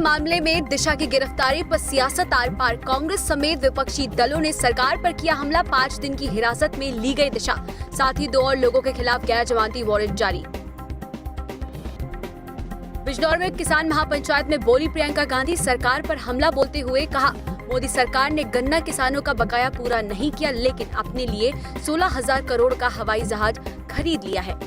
मामले में दिशा की गिरफ्तारी पर सियासत आर पार। कांग्रेस समेत विपक्षी दलों ने सरकार पर किया हमला। 5 दिन की हिरासत में ली गई दिशा, साथ ही 2 और लोगों के खिलाफ गैर जमानती वारंट जारी। बिजनौर में किसान महापंचायत में बोली प्रियंका गांधी। सरकार पर हमला बोलते हुए कहा, मोदी सरकार ने गन्ना किसानों का बकाया पूरा नहीं किया, लेकिन अपने लिए 16,000 करोड़ का हवाई जहाज खरीद लिया है।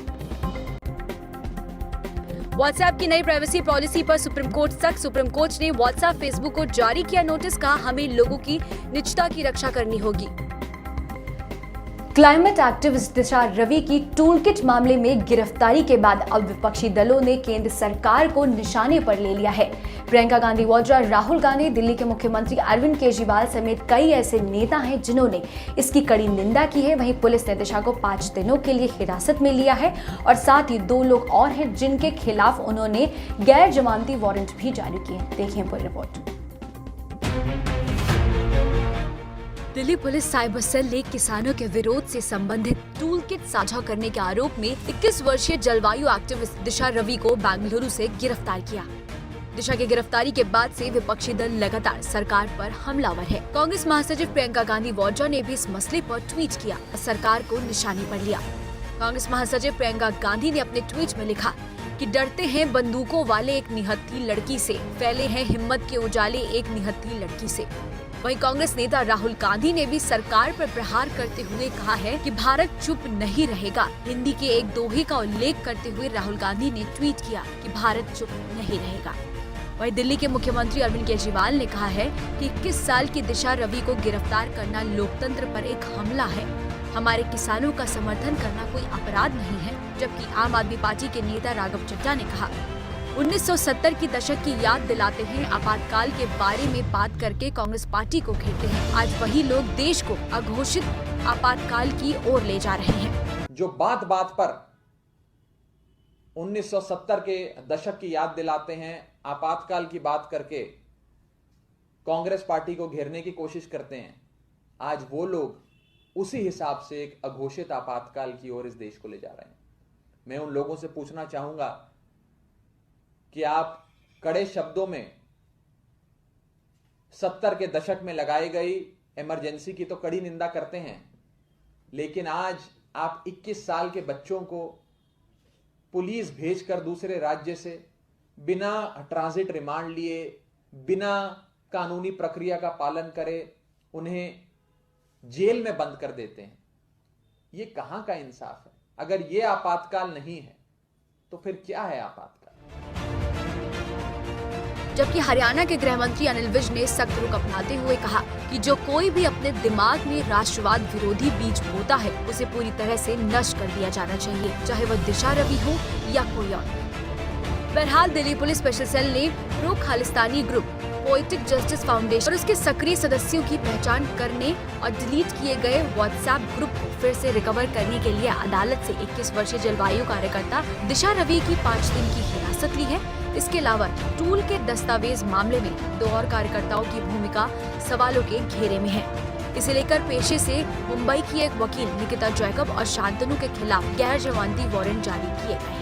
व्हाट्सएप की नई प्राइवेसी पॉलिसी पर सुप्रीम कोर्ट सख्त। सुप्रीम कोर्ट ने व्हाट्सएप फेसबुक को जारी किया नोटिस। कहा, हमें लोगों की निजता की रक्षा करनी होगी। क्लाइमेट एक्टिविस्ट दिशा रवि की टूलकिट मामले में गिरफ्तारी के बाद अब विपक्षी दलों ने केंद्र सरकार को निशाने पर ले लिया है। प्रियंका गांधी वाड्रा, राहुल गांधी, दिल्ली के मुख्यमंत्री अरविंद केजरीवाल समेत कई ऐसे नेता हैं जिन्होंने इसकी कड़ी निंदा की है। वहीं पुलिस ने दिशा को 5 दिनों के लिए हिरासत में लिया है और साथ ही 2 लोग और हैं जिनके खिलाफ उन्होंने गैर जमानती वारंट भी जारी किए। देखिए पूरी रिपोर्ट। दिल्ली पुलिस साइबर सेल ने किसानों के विरोध से संबंधित टूलकिट साझा करने के आरोप में 21 वर्षीय जलवायु एक्टिविस्ट दिशा रवि को बेंगलुरु से गिरफ्तार किया। दिशा की गिरफ्तारी के बाद से विपक्षी दल लगातार सरकार पर हमलावर है। कांग्रेस महासचिव प्रियंका गांधी वाड्रा ने भी इस मसले पर ट्वीट किया, सरकार को निशाने पर लिया। कांग्रेस महासचिव प्रियंका गांधी ने अपने ट्वीट में लिखा कि डरते हैं बंदूकों वाले एक निहत्थी लड़की से, फैले हैं हिम्मत के उजाले एक निहत्थी लड़की से। वहीं कांग्रेस नेता राहुल गांधी ने भी सरकार पर प्रहार करते हुए कहा है कि भारत चुप नहीं रहेगा। हिंदी के एक दोहे का उल्लेख करते हुए राहुल गांधी ने ट्वीट किया कि भारत चुप नहीं रहेगा। वहीं दिल्ली के मुख्यमंत्री अरविंद केजरीवाल ने कहा है कि 21 साल की दिशा रवि को गिरफ्तार करना लोकतंत्र पर एक हमला है। हमारे किसानों का समर्थन करना कोई अपराध नहीं है। जबकि आम आदमी पार्टी के नेता राघव चड्ढा ने कहा, 1970 की दशक की याद दिलाते हैं, आपातकाल के बारे में बात करके कांग्रेस पार्टी को घेरते हैं। आज वही लोग देश को अघोषित आपातकाल की ओर ले जा रहे हैं। जो बात बात पर 1970 के दशक की याद दिलाते हैं, आपातकाल की बात करके कांग्रेस पार्टी को घेरने की कोशिश करते हैं, आज वो लोग उसी हिसाब से एक अघोषित आपातकाल की ओर इस देश को ले जा रहे हैं। मैं उन लोगों से पूछना चाहूंगा कि आप कड़े शब्दों में 70 के दशक में लगाई गई इमरजेंसी की तो कड़ी निंदा करते हैं, लेकिन आज आप 21 साल के बच्चों को पुलिस भेजकर दूसरे राज्य से बिना ट्रांजिट रिमांड लिए, बिना कानूनी प्रक्रिया का पालन करे उन्हें जेल में बंद कर देते हैं। ये कहां का इंसाफ है? अगर ये आपातकाल नहीं है तो फिर क्या है आपातकाल? जबकि हरियाणा के गृह मंत्री अनिल विज ने सख्त रुख अपनाते हुए कहा कि जो कोई भी अपने दिमाग में राष्ट्रवाद विरोधी बीज बोता है, उसे पूरी तरह से नष्ट कर दिया जाना चाहिए, चाहे वह दिशा रवि हो या कोई और। बहरहाल दिल्ली पुलिस स्पेशल सेल ने pro Khalistani group, poetic justice foundation और उसके सक्रिय सदस्यों की पहचान करने और डिलीट किए गए व्हाट्सएप ग्रुप को फिर से रिकवर करने के लिए अदालत से 21 वर्षीय जलवायु कार्यकर्ता दिशा रवि की 5 दिन की हिरासत ली है। इसके अलावा टूल के दस्तावेज मामले में 2 और कार्यकर्ताओं की भूमिका सवालों के घेरे में है। इसे लेकर पेशे से मुंबई की एक वकील निकिता जैकब और शांतनु के खिलाफ गैर जमानती वारंट जारी किए गए हैं।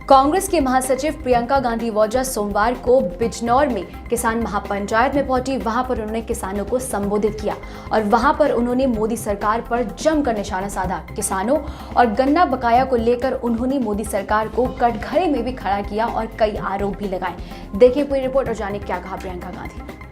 कांग्रेस के महासचिव प्रियंका गांधी वाड्रा सोमवार को बिजनौर में किसान महापंचायत में पहुंची। वहां पर उन्होंने किसानों को संबोधित किया और वहां पर उन्होंने मोदी सरकार पर जमकर निशाना साधा। किसानों और गन्ना बकाया को लेकर उन्होंने मोदी सरकार को कटघरे में भी खड़ा किया और कई आरोप भी लगाए। देखिए पूरी रिपोर्ट और जाने क्या कहा प्रियंका गांधी ने।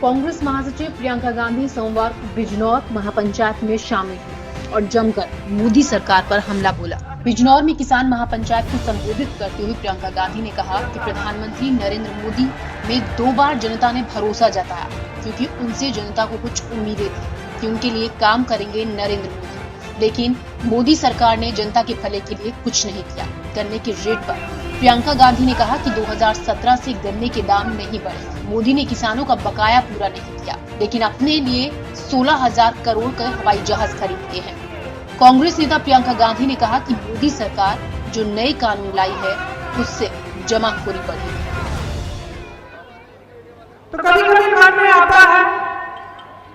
कांग्रेस महासचिव प्रियंका गांधी सोमवार को बिजनौर महापंचायत में शामिल हुई और जमकर मोदी सरकार पर हमला बोला। बिजनौर में किसान महापंचायत को संबोधित करते हुए प्रियंका गांधी ने कहा कि प्रधानमंत्री नरेंद्र मोदी में 2 बार जनता ने भरोसा जताया, क्योंकि उनसे जनता को कुछ उम्मीदें थी कि उनके लिए काम करेंगे नरेंद्र मोदी, लेकिन मोदी सरकार ने जनता के भले के लिए कुछ नहीं किया। गन्ने के रेट पर प्रियंका गांधी ने कहा कि 2017 से गन्ने के दाम नहीं बढ़े। मोदी ने किसानों का बकाया पूरा नहीं किया, लेकिन अपने लिए 16,000 करोड़ का हवाई जहाज खरीदते हैं। कांग्रेस नेता प्रियंका गांधी ने कहा कि मोदी सरकार जो नए कानून लाई है उससे जमाखोरी बढ़ी है। तो कभी कभी मन में आता है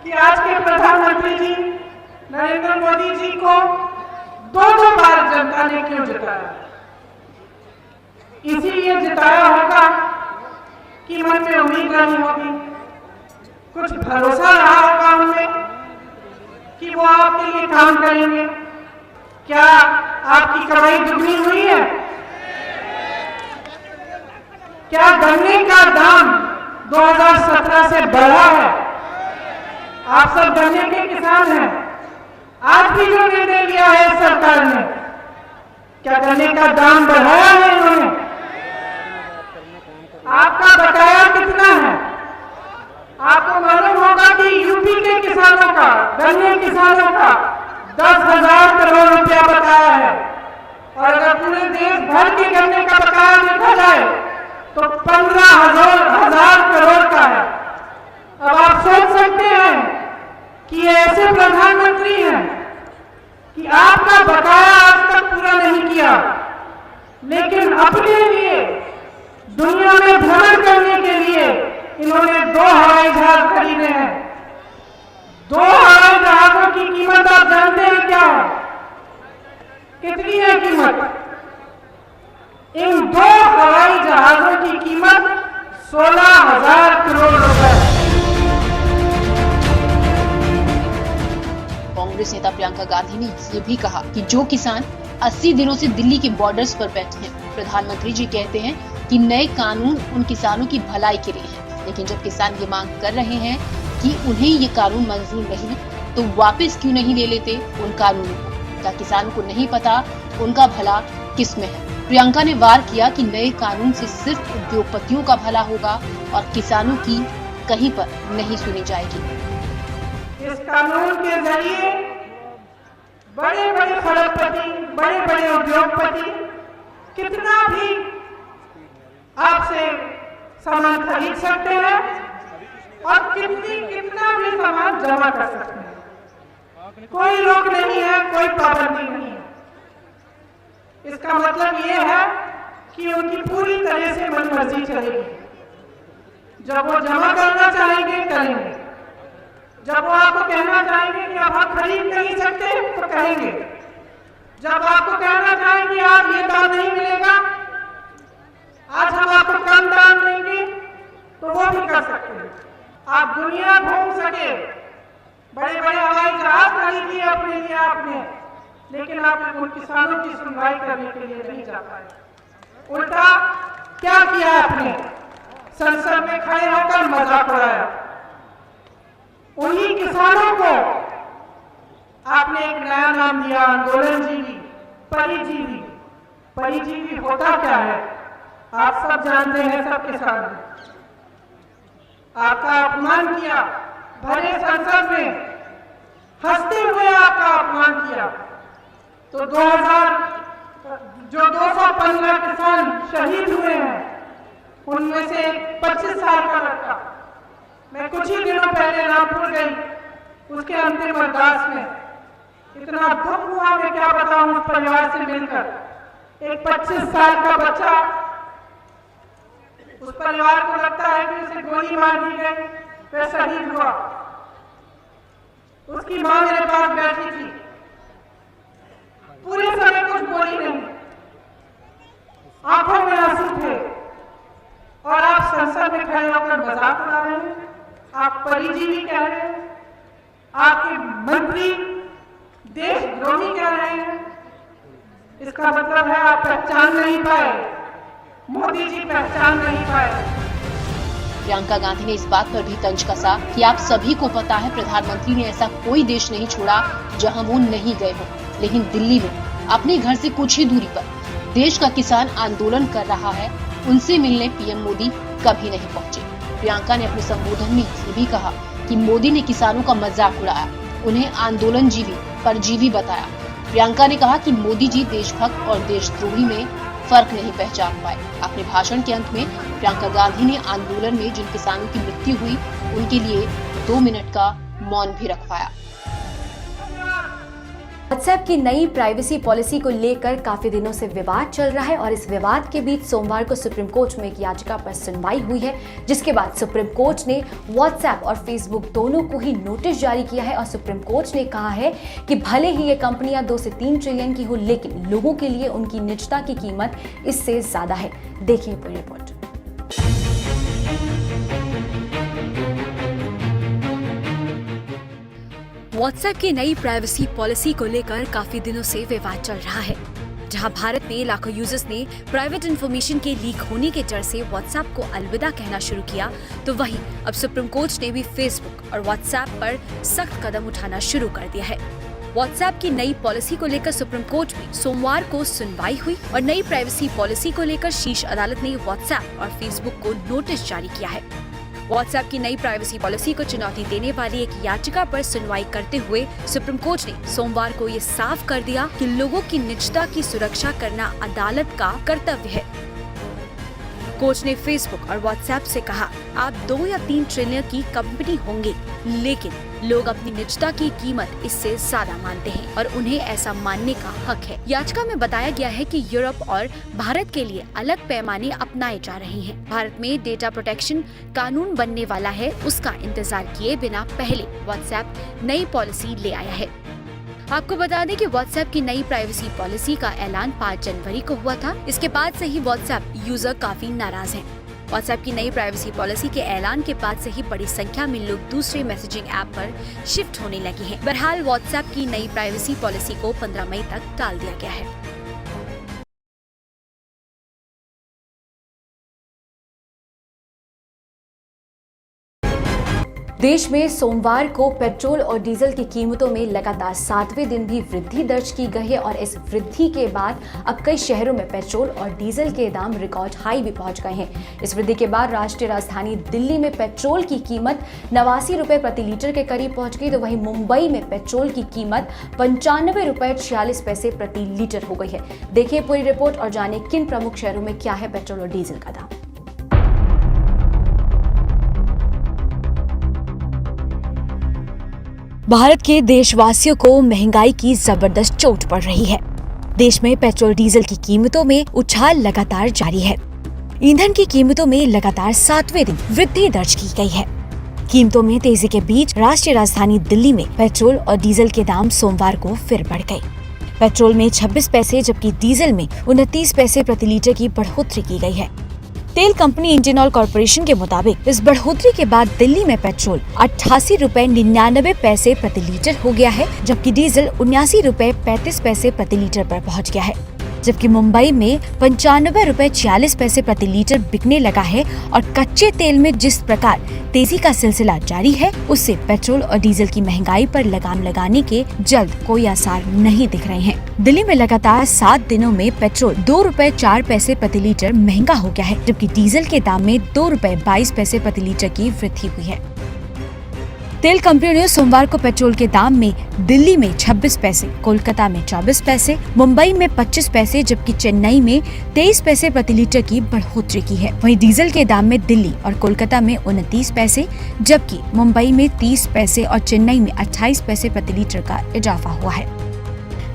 कि आज के प्रधानमंत्री जी नरेंद्र मोदी जी को दो बार जनता ने क्यों जिताया। इसीलिए जिताया होगा कि मन में उम्मीद रही होगी, कुछ भरोसा रहा होगा उनमें कि वो आपके लिए काम करेंगे। क्या आपकी कमाई दुगनी हुई है? क्या गन्ने का दाम 2017 से बढ़ा है? आप सब गन्ने के किसान हैं। आज भी जो निर्णय लिया है सरकार ने, क्या गन्ने का दाम बढ़ाया है इन्होंने? आपका बकाया कितना है? आपको मालूम होगा कि यूपी के किसानों का, गन्ने किसानों का 10,000 करोड़ रुपया बकाया है। और अगर पूरे देश भर के गन्ने का बकाया देखा जाए तो 15,000 करोड़ का है। अब आप सोच सकते हैं कि ये ऐसे प्रधानमंत्री हैं कि आपका बकाया आज तक पूरा नहीं किया, लेकिन अपने लिए दुनिया में भ्रमण करने के लिए इन्होंने 2 हवाई जहाज खरीदे हैं। 2 हवाई जहाजों की कीमत आप जानते हैं क्या है? कितनी है कीमत? इन 2 हवाई जहाजों की कीमत 16,000 करोड़ रुपए है। कांग्रेस नेता प्रियंका गांधी ने ये भी कहा कि जो किसान 80 दिनों से दिल्ली के बॉर्डर्स पर बैठे हैं, प्रधानमंत्री जी कहते हैं कि नए कानून उन किसानों की भलाई के लिए है, लेकिन जब किसान ये मांग कर रहे हैं कि उन्हें ये कानून मंजूर नहीं है तो वापस क्यों नहीं ले लेते उन कानूनों को? क्या किसानों को नहीं पता उनका भला किस में है? प्रियंका ने वार किया कि नए कानून से सिर्फ उद्योगपतियों का भला होगा और किसानों की कहीं पर नहीं सुनी जाएगी। इस कानून के जरिए बड़े बड़े खरबपति, बड़े बड़े उद्योगपति कितना भी आपसे सामान खरीद सकते हैं और कितना भी सामान जमा कर सकते हैं। कोई रोक नहीं है, कोई पाबंदी नहीं है। इसका मतलब ये है कि उनकी पूरी तरह से मनमर्जी चलेगी। जब वो जमा करना चाहेंगे करेंगे, जब वो आपको कहना चाहेंगे कि अब आप खरीद नहीं सकते तो कहेंगे, जब आपको कहना चाहेंगे आप ये दाम नहीं मिलेगा, आज हम आपको कम दाम देंगे, तो वो भी कर सकते हैं। आप दुनिया घूम सके, बड़े बड़े हवाई जहाज खरीद लिए अपने लिए आपने, लेकिन आप उन किसानों की सुनवाई करने के लिए नहीं जा पाए। उल्टा क्या किया आपने? संसद में खड़े होकर मजाक उड़ाया। उन्हीं किसानों को आपने एक नया नाम दिया, आंदोलनजीवी, परिजीवी। परिजीवी होता क्या है? आप सब जानते हैं, सब किसान। आपका अपमान किया, भरे संसद में हंसते हुए आपका अपमान किया। तो 215 किसान शहीद हुए हैं, उनमें से 25 साल का लड़का, मैं कुछ ही दिनों पहले रामपुर गई, उसके अंतिम अरदास में इतना दुख हुआ, मैं क्या बताऊं उस परिवार से मिलकर। एक 25 साल का बच्चा, उस परिवार को लगता है कि उसे गोली मार दी गई, वह शहीद हुआ। उसकी मां मेरे पास बैठी थी, पूरे समय कुछ बोली नहीं, आंखों में आंसू थे, और आप संसद में खड़े होकर मजाक उड़ा रहे हैं। आप परिजीवी कह रहे हैं, आपके मंत्री देशद्रोही कह रहे हैं। इसका मतलब है आप पहचान नहीं पाए, मोदी जी पहचान नहीं पाए। प्रियंका गांधी ने इस बात पर भी तंज कसा कि आप सभी को पता है प्रधानमंत्री ने ऐसा कोई देश नहीं छोड़ा जहां वो नहीं गए हो, लेकिन दिल्ली में अपने घर से कुछ ही दूरी पर देश का किसान आंदोलन कर रहा है, उनसे मिलने पीएम मोदी कभी नहीं पहुंचे। प्रियंका ने अपने संबोधन में ये भी कहा कि मोदी ने किसानों का मजाक उड़ाया, उन्हें आंदोलनजीवी, परजीवी बताया। प्रियंका ने कहा कि मोदी जी देशभक्त और देशद्रोही में फर्क नहीं पहचान पाए। अपने भाषण के अंत में प्रियंका गांधी ने आंदोलन में जिन किसानों की मृत्यु हुई उनके लिए 2 मिनट का मौन भी रखवाया। व्हाट्सएप की नई प्राइवेसी पॉलिसी को लेकर काफी दिनों से विवाद चल रहा है और इस विवाद के बीच सोमवार को सुप्रीम कोर्ट में एक याचिका पर सुनवाई हुई है, जिसके बाद सुप्रीम कोर्ट ने व्हाट्सएप और फेसबुक दोनों को ही नोटिस जारी किया है और सुप्रीम कोर्ट ने कहा है कि भले ही ये कंपनियां 2 से 3 ट्रिलियन की हो, लेकिन लोगों के लिए उनकी निजता की कीमत इससे ज्यादा है। देखिए पूरी रिपोर्ट। व्हाट्सएप की नई प्राइवेसी पॉलिसी को लेकर काफी दिनों से विवाद चल रहा है। जहां भारत में लाखों यूजर्स ने प्राइवेट इंफॉर्मेशन के लीक होने के डर से व्हाट्सएप को अलविदा कहना शुरू किया, तो वहीं अब सुप्रीम कोर्ट ने भी फेसबुक और व्हाट्सएप पर सख्त कदम उठाना शुरू कर दिया है। व्हाट्सएप की नई पॉलिसी को लेकर सुप्रीम कोर्ट में सोमवार को सुनवाई हुई और नई प्राइवेसी पॉलिसी को लेकर शीर्ष अदालत ने व्हाट्सएप और फेसबुक को नोटिस जारी किया है। व्हाट्सएप की नई प्राइवेसी पॉलिसी को चुनौती देने वाली एक याचिका पर सुनवाई करते हुए सुप्रीम कोर्ट ने सोमवार को ये साफ कर दिया कि लोगों की निजता की सुरक्षा करना अदालत का कर्तव्य है। कोर्ट ने फेसबुक और व्हाट्सएप से कहा, आप 2 या 3 ट्रिलियन की कंपनी होंगे, लेकिन लोग अपनी निजता की कीमत इससे ज्यादा मानते हैं और उन्हें ऐसा मानने का हक है। याचिका में बताया गया है कि यूरोप और भारत के लिए अलग पैमाने अपनाए जा रहे हैं। भारत में डेटा प्रोटेक्शन कानून बनने वाला है, उसका इंतजार किए बिना पहले व्हाट्सएप नई पॉलिसी ले आया है। आपको बता दें कि व्हाट्सएप की नई प्राइवेसी पॉलिसी का ऐलान 5 जनवरी को हुआ था। इसके बाद से ही व्हाट्सएप यूजर काफी नाराज हैं। व्हाट्सएप की नई प्राइवेसी पॉलिसी के ऐलान के बाद से ही बड़ी संख्या में लोग दूसरे मैसेजिंग ऐप पर शिफ्ट होने लगे हैं। बहरहाल व्हाट्सएप की नई प्राइवेसी पॉलिसी को 15 मई तक टाल दिया गया है। देश में सोमवार को पेट्रोल और डीजल की कीमतों में लगातार 7वें दिन भी वृद्धि दर्ज की गई है और इस वृद्धि के बाद अब कई शहरों में पेट्रोल और डीजल के दाम रिकॉर्ड हाई भी पहुंच गए हैं। इस वृद्धि के बाद राष्ट्रीय राजधानी दिल्ली में पेट्रोल की कीमत 89 रुपए प्रति लीटर के करीब पहुंच गई, तो वहीं मुंबई में पेट्रोल की कीमत 95 रुपए 46 पैसे प्रति लीटर हो गई है। देखिए पूरी रिपोर्ट और जाने किन प्रमुख शहरों में क्या है पेट्रोल और डीजल का दाम। भारत के देशवासियों को महंगाई की जबरदस्त चोट पड़ रही है। देश में पेट्रोल डीजल की कीमतों में उछाल लगातार जारी है। ईंधन की कीमतों में लगातार 7वें दिन वृद्धि दर्ज की गई है। कीमतों में तेजी के बीच राष्ट्रीय राजधानी दिल्ली में पेट्रोल और डीजल के दाम सोमवार को फिर बढ़ गए। पेट्रोल में 26 पैसे जबकि डीजल में 29 पैसे प्रति लीटर की बढ़ोतरी की गई है। तेल कंपनी इंडियन ऑयल कॉर्पोरेशन के मुताबिक इस बढ़ोतरी के बाद दिल्ली में पेट्रोल 88 रुपए 99 पैसे प्रति लीटर हो गया है, जबकि डीजल 79 रुपए 35 पैसे प्रति लीटर पर पहुंच गया है। जबकि मुंबई में 95 रुपए 46 पैसे प्रति लीटर बिकने लगा है और कच्चे तेल में जिस प्रकार तेजी का सिलसिला जारी है, उससे पेट्रोल और डीजल की महंगाई पर लगाम लगाने के जल्द कोई आसार नहीं दिख रहे हैं। दिल्ली में लगातार 7 दिनों में पेट्रोल 2 रुपए 4 पैसे प्रति लीटर महंगा हो गया है, जबकि डीजल के दाम में 2 रुपए 22 पैसे प्रति लीटर की वृद्धि हुई है। तेल कंपनियों ने सोमवार को पेट्रोल के दाम में दिल्ली में 26 पैसे, कोलकाता में 24 पैसे, मुंबई में 25 पैसे जबकि चेन्नई में 23 पैसे प्रति लीटर की बढ़ोतरी की है। वहीं डीजल के दाम में दिल्ली और कोलकाता में 29 पैसे जबकि मुंबई में 30 पैसे और चेन्नई में 28 पैसे प्रति लीटर का इजाफा हुआ है।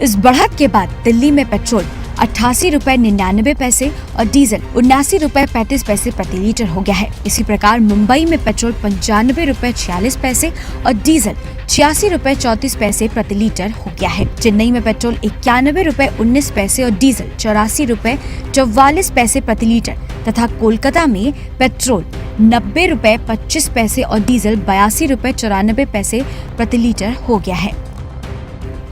इस बढ़त के बाद दिल्ली में पेट्रोल 88 रुपए 99 पैसे और डीजल 79 रुपए 35 पैसे प्रति लीटर हो गया है। इसी प्रकार मुंबई में पेट्रोल 95 रुपए 46 पैसे और डीजल 86 रुपए 34 पैसे प्रति लीटर हो गया है। चेन्नई में पेट्रोल 91 रुपए 19 पैसे और डीजल 84 रुपए 44 पैसे प्रति लीटर तथा कोलकाता में पेट्रोल 90 रुपए 25 पैसे और डीजल 82 रुपए 94 पैसे प्रति लीटर हो गया है।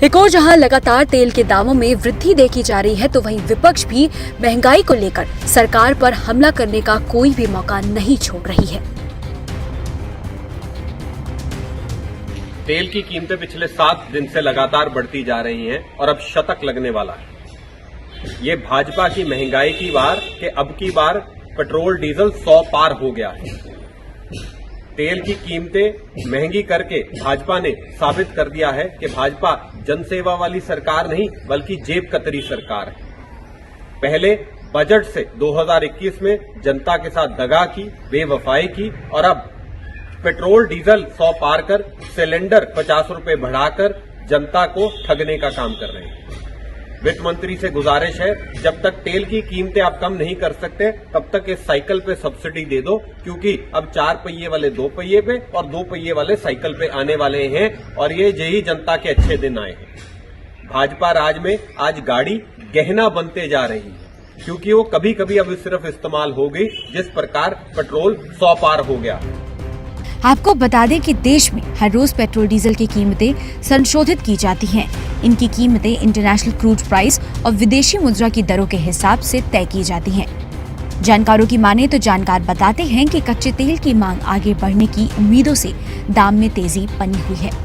एक और जहां लगातार तेल के दामों में वृद्धि देखी जा रही है, तो वहीं विपक्ष भी महंगाई को लेकर सरकार पर हमला करने का कोई भी मौका नहीं छोड़ रही है। तेल की कीमतें पिछले 7 दिन से लगातार बढ़ती जा रही हैं और अब शतक लगने वाला है। ये भाजपा की महंगाई की वार के अब की बार पेट्रोल डीजल 100 पार हो गया है। तेल की कीमतें महंगी करके भाजपा ने साबित कर दिया है कि भाजपा जनसेवा वाली सरकार नहीं बल्कि जेब कतरी सरकार है। पहले बजट से 2021 में जनता के साथ दगा की, बेवफाई की और अब पेट्रोल डीजल 100 पार कर सिलेंडर 50 रुपए बढ़ाकर जनता को ठगने का काम कर रहे हैं। वित्त मंत्री से गुजारिश है, जब तक तेल की कीमतें आप कम नहीं कर सकते तब तक इस साइकिल पे सब्सिडी दे दो, क्योंकि अब 4 पहिए वाले 2 पहिए पे और 2 पहिए वाले साइकिल पे आने वाले हैं और ये यही जनता के अच्छे दिन आए हैं। भाजपा राज में आज गाड़ी गहना बनते जा रही है, क्योंकि वो कभी कभी अब सिर्फ इस्तेमाल हो गई, जिस प्रकार पेट्रोल 100 पार हो गया। आपको बता दें कि देश में हर रोज पेट्रोल डीजल की कीमतें संशोधित की जाती हैं। इनकी कीमतें इंटरनेशनल क्रूड प्राइस और विदेशी मुद्रा की दरों के हिसाब से तय की जाती हैं। जानकारों की माने तो जानकार बताते हैं कि कच्चे तेल की मांग आगे बढ़ने की उम्मीदों से दाम में तेजी बनी हुई है।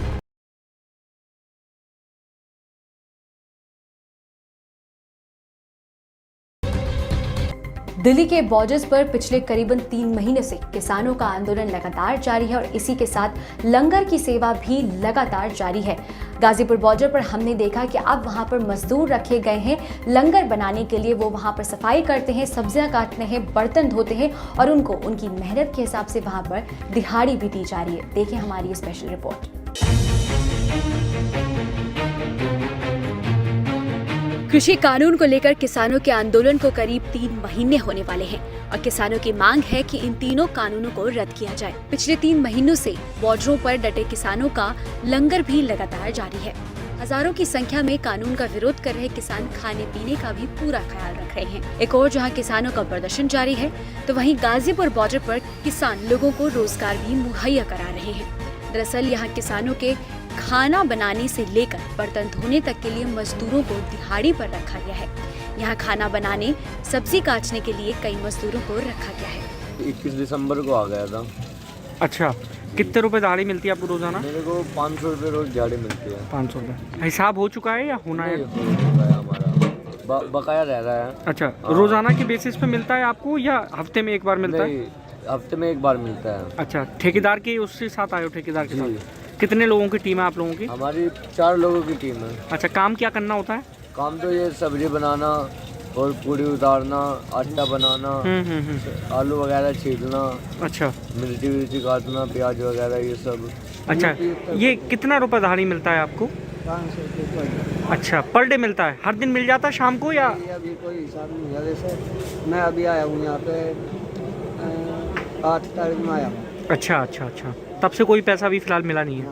दिल्ली के बॉर्डर्स पर पिछले करीबन 3 महीने से किसानों का आंदोलन लगातार जारी है और इसी के साथ लंगर की सेवा भी लगातार जारी है। गाजीपुर बॉर्डर पर हमने देखा कि अब वहां पर मजदूर रखे गए हैं लंगर बनाने के लिए। वो वहां पर सफाई करते हैं, सब्जियां काटते हैं, बर्तन धोते हैं और उनको उनकी मेहनत के हिसाब से वहां पर दिहाड़ी भी दी जा रही है। देखिए हमारी ये स्पेशल रिपोर्ट। कृषि कानून को लेकर किसानों के आंदोलन को करीब 3 महीने होने वाले हैं और किसानों की मांग है कि इन तीनों कानूनों को रद्द किया जाए। पिछले 3 महीनों से बॉर्डरों पर डटे किसानों का लंगर भी लगातार जारी है। हजारों की संख्या में कानून का विरोध कर रहे किसान खाने पीने का भी पूरा ख्याल रख रहे हैं। एक और जहां किसानों का प्रदर्शन जारी है, तो वहीं गाजीपुर बॉर्डर पर किसान लोगों को रोजगार भी मुहैया करा रहे हैं। दरअसल यहाँ किसानों के खाना बनाने से लेकर बर्तन धोने तक के लिए मजदूरों को दिहाड़ी पर रखा गया है। यहाँ खाना बनाने, सब्जी काटने के लिए कई मजदूरों को रखा गया है। 21 दिसंबर को आ गया था। अच्छा, कितने रुपए दिहाड़ी मिलती है आपको रोजाना? मेरे को 500 रुपये रोज दिहाड़ी मिलती है। 500 रुपये हिसाब हो चुका है या होना है? हो चुका है हमारा, बकाया रह रहा है। अच्छा, रोजाना की बेसिस पे मिलता है आपको या हफ्ते में एक बार मिलता है? हफ्ते में एक बार मिलता है। अच्छा, ठेकेदार के उसके साथ आए हो? ठेकेदार के साथ कितने लोगों की टीम है आप लोगों की? हमारी 4 लोगों की टीम है। अच्छा, काम क्या करना होता है? काम तो ये सब्जी बनाना और पूड़ी उतारना, आटा बनाना, आलू वगैरह छीलना। अच्छा, मिर्ची काटना, प्याज वगैरह ये सब। अच्छा, ये कितना रुपए दिहाड़ी मिलता है आपको? 500 रुपये। अच्छा, पर डे मिलता है? हर दिन मिल जाता है शाम को या? अभी कोई हिसाब नहीं है। जैसे मैं अभी आया हूँ यहाँ पे 8 तारीख में आया हूँ। अच्छा, तब से कोई पैसा भी फिलहाल मिला नहीं है?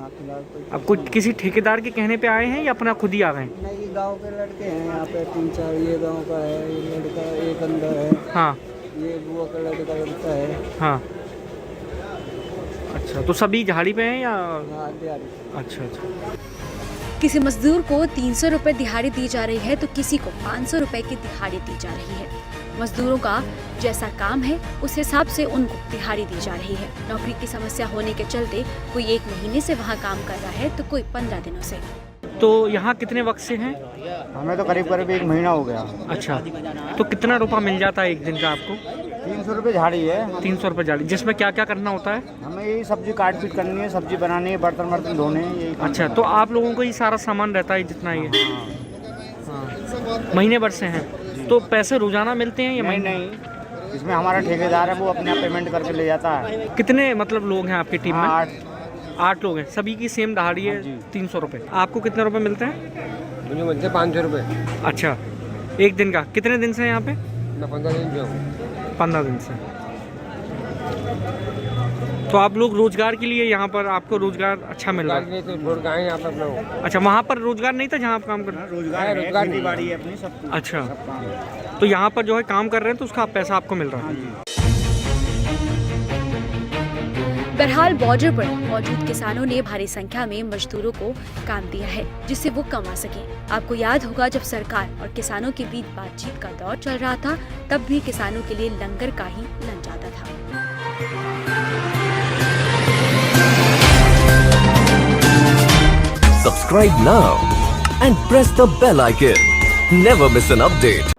अब कोई किसी ठेकेदार के कहने पे आए हैं या अपना खुद ही आ गए? नहीं, गांव के लड़के हैं यहाँ पे 3-4। ये गांव का है, ये लड़का एक अंदर है। हाँ, ये बुआ का लड़का है। हाँ। अच्छा, तो सभी दिहाड़ी पे हैं या? हाँ, दिहाड़ी। अच्छा। किसी मजदूर को 300 रुपए दिहाड़ी दी जा रही है तो किसी को 500 रुपए की दिहाड़ी दी जा रही है। मजदूरों का जैसा काम है उस हिसाब से उनको दिहाड़ी दी जा रही है। नौकरी की समस्या होने के चलते कोई 1 महीने से वहाँ काम कर रहा है तो कोई 15 दिनों से। तो यहाँ कितने वक्त से हैं? हमें तो करीब 1 महीना हो गया। अच्छा, तो कितना रुपया मिल जाता है एक दिन का आपको? 300 रुपये झाड़ी है। 300 रुपये झाड़ी, जिसमें क्या क्या करना होता है? हमें यही सब्जी काट पीट करनी है, सब्जी बनानी है, बर्तन धोने हैं, यही। अच्छा, तो आप लोगों को ये सारा सामान रहता है जितना ये? हाँ। महीने भर से हैं तो पैसे रोजाना मिलते हैं या नहीं, इसमें हमारा ठेकेदार है, वो अपना पेमेंट करके ले जाता है। कितने मतलब लोग हैं आपकी टीम में? 8 लोग हैं। सभी की सेम दहाड़ी है 300 रुपये। आपको कितने रुपए मिलते हैं? मुझे मिलते 500 रुपये। अच्छा, एक दिन का? कितने दिन से यहाँ पे? मैं 15 दिन से हूँ। 15 दिन से। तो आप लोग रोजगार के लिए यहाँ पर, आपको रोजगार अच्छा मिल रहा है? तो छोड़ के आए यहाँ पे अपना। अच्छा, वहाँ पर रोजगार नहीं था जहाँ आप काम कर रहे हैं? रोजगार खेती बाड़ी है अपनी सब। अच्छा, तो यहाँ पर जो है काम कर रहे हैं तो उसका पैसा आपको मिल रहा है? बहरहाल बॉर्डर पर मौजूद किसानों ने भारी संख्या में मजदूरों को काम दिया है जिससे वो कमा सके। आपको याद होगा जब सरकार और किसानों के बीच बातचीत का दौर चल रहा था तब भी किसानों के लिए लंगर का ही लंच आता था। Subscribe now and press the bell icon. Never miss an update.